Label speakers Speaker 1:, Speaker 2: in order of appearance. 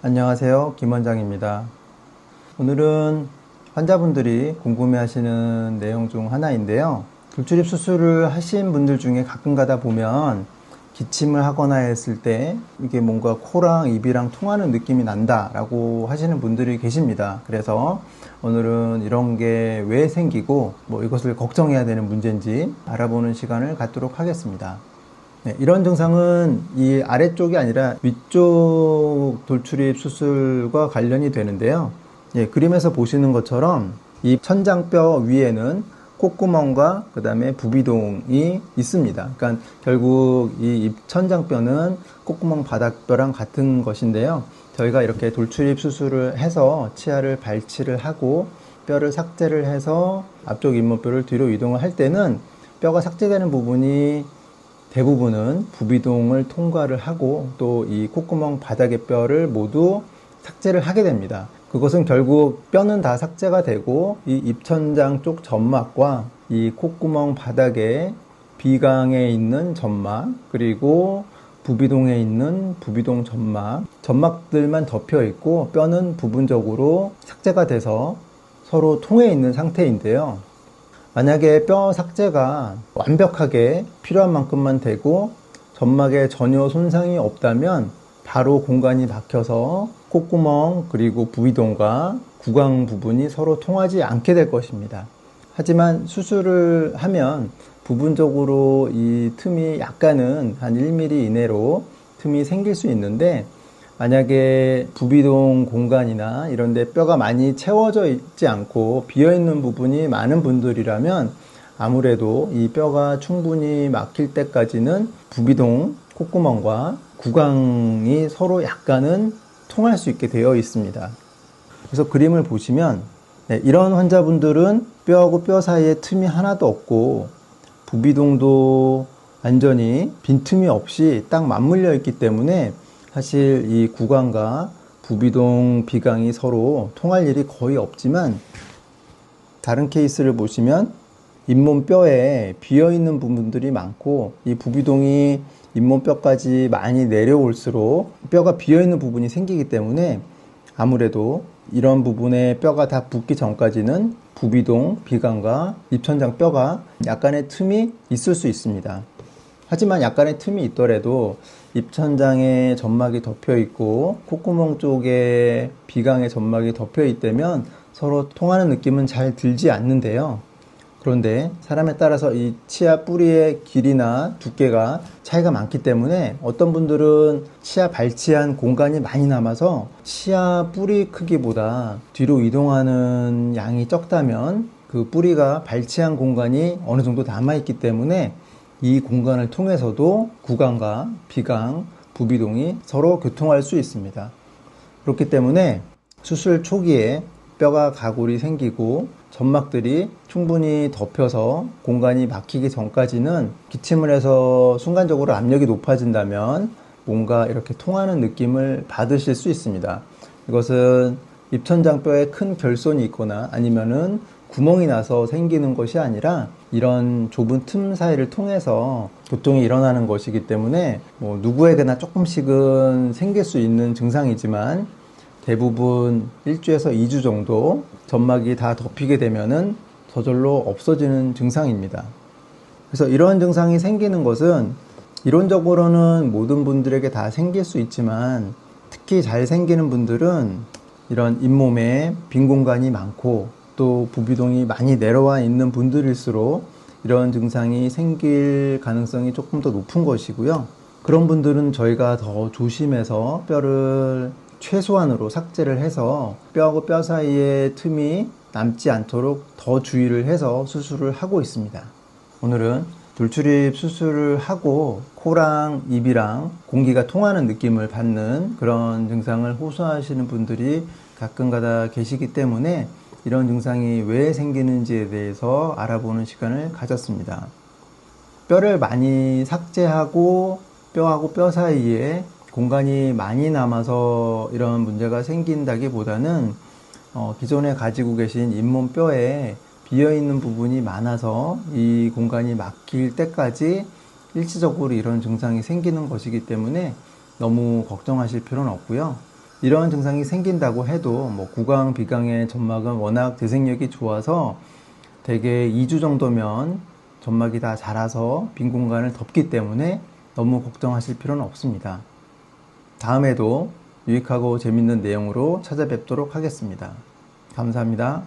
Speaker 1: 안녕하세요. 김원장입니다. 오늘은 환자분들이 궁금해하시는 내용 중 하나인데요. 돌출입 수술을 하신 분들 중에 가끔 가다 보면 기침을 하거나 했을 때 이게 뭔가 코랑 입이랑 통하는 느낌이 난다 라고 하시는 분들이 계십니다. 그래서 오늘은 이런 게 왜 생기고 이것을 걱정해야 되는 문제인지 알아보는 시간을 갖도록 하겠습니다. 네, 이런 증상은 이 아래쪽이 아니라 위쪽 돌출입 수술과 관련이 되는데요. 예, 그림에서 보시는 것처럼 이 천장뼈 위에는 콧구멍과 그 다음에 부비동이 있습니다. 그러니까 결국 이 입 천장뼈는 콧구멍 바닥뼈랑 같은 것인데요. 저희가 이렇게 돌출입 수술을 해서 치아를 발치를 하고 뼈를 삭제를 해서 앞쪽 잇몸뼈를 뒤로 이동을 할 때는 뼈가 삭제되는 부분이 대부분은 부비동을 통과를 하고 또 이 콧구멍 바닥의 뼈를 모두 삭제를 하게 됩니다. 그것은 결국 뼈는 다 삭제가 되고 이 입천장 쪽 점막과 이 콧구멍 바닥에 비강에 있는 점막 그리고 부비동에 있는 부비동 점막 점막들만 덮여 있고 뼈는 부분적으로 삭제가 돼서 서로 통해 있는 상태인데요. 만약에 뼈 삭제가 완벽하게 필요한 만큼만 되고 점막에 전혀 손상이 없다면 바로 공간이 막혀서 콧구멍 그리고 부위동과 구강 부분이 서로 통하지 않게 될 것입니다. 하지만 수술을 하면 부분적으로 이 틈이 약간은 한 1mm 이내로 틈이 생길 수 있는데 만약에 부비동 공간이나 이런 데 뼈가 많이 채워져 있지 않고 비어있는 부분이 많은 분들이라면 아무래도 이 뼈가 충분히 막힐 때까지는 부비동 콧구멍과 구강이 서로 약간은 통할 수 있게 되어 있습니다. 그래서 그림을 보시면 이런 환자분들은 뼈하고 뼈 사이에 틈이 하나도 없고 부비동도 완전히 빈틈이 없이 딱 맞물려 있기 때문에 사실 이 구강과 부비동, 비강이 서로 통할 일이 거의 없지만 다른 케이스를 보시면 잇몸뼈에 비어있는 부분들이 많고 이 부비동이 잇몸뼈까지 많이 내려올수록 뼈가 비어있는 부분이 생기기 때문에 아무래도 이런 부분에 뼈가 다 붙기 전까지는 부비동, 비강과 입천장 뼈가 약간의 틈이 있을 수 있습니다. 하지만 약간의 틈이 있더라도 입천장에 점막이 덮여 있고 콧구멍 쪽에 비강의 점막이 덮여 있다면 서로 통하는 느낌은 잘 들지 않는데요. 그런데 사람에 따라서 이 치아 뿌리의 길이나 두께가 차이가 많기 때문에 어떤 분들은 치아 발치한 공간이 많이 남아서 치아 뿌리 크기보다 뒤로 이동하는 양이 적다면 그 뿌리가 발치한 공간이 어느 정도 남아있기 때문에 이 공간을 통해서도 구강과 비강, 부비동이 서로 교통할 수 있습니다. 그렇기 때문에 수술 초기에 뼈가 가골이 생기고 점막들이 충분히 덮여서 공간이 막히기 전까지는 기침을 해서 순간적으로 압력이 높아진다면 뭔가 이렇게 통하는 느낌을 받으실 수 있습니다. 이것은 입천장뼈에 큰 결손이 있거나 아니면은 구멍이 나서 생기는 것이 아니라 이런 좁은 틈 사이를 통해서 교통이 일어나는 것이기 때문에 누구에게나 조금씩은 생길 수 있는 증상이지만 대부분 1주에서 2주 정도 점막이 다 덮이게 되면은 저절로 없어지는 증상입니다. 그래서 이러한 증상이 생기는 것은 이론적으로는 모든 분들에게 다 생길 수 있지만 특히 잘 생기는 분들은 이런 잇몸에 빈 공간이 많고 또 부비동이 많이 내려와 있는 분들일수록 이런 증상이 생길 가능성이 조금 더 높은 것이고요. 그런 분들은 저희가 더 조심해서 뼈를 최소한으로 삭제를 해서 뼈하고 뼈 사이에 틈이 남지 않도록 더 주의를 해서 수술을 하고 있습니다. 오늘은 돌출입 수술을 하고 코랑 입이랑 공기가 통하는 느낌을 받는 그런 증상을 호소하시는 분들이 가끔가다 계시기 때문에 이런 증상이 왜 생기는지에 대해서 알아보는 시간을 가졌습니다. 뼈를 많이 삭제하고 뼈하고 뼈 사이에 공간이 많이 남아서 이런 문제가 생긴다기보다는 기존에 가지고 계신 잇몸뼈에 비어있는 부분이 많아서 이 공간이 막힐 때까지 일시적으로 이런 증상이 생기는 것이기 때문에 너무 걱정하실 필요는 없고요. 이런 증상이 생긴다고 해도 뭐 구강, 비강의 점막은 워낙 대생력이 좋아서 대개 2주 정도면 점막이 다 자라서 빈 공간을 덮기 때문에 너무 걱정하실 필요는 없습니다. 다음에도 유익하고 재밌는 내용으로 찾아뵙도록 하겠습니다. 감사합니다.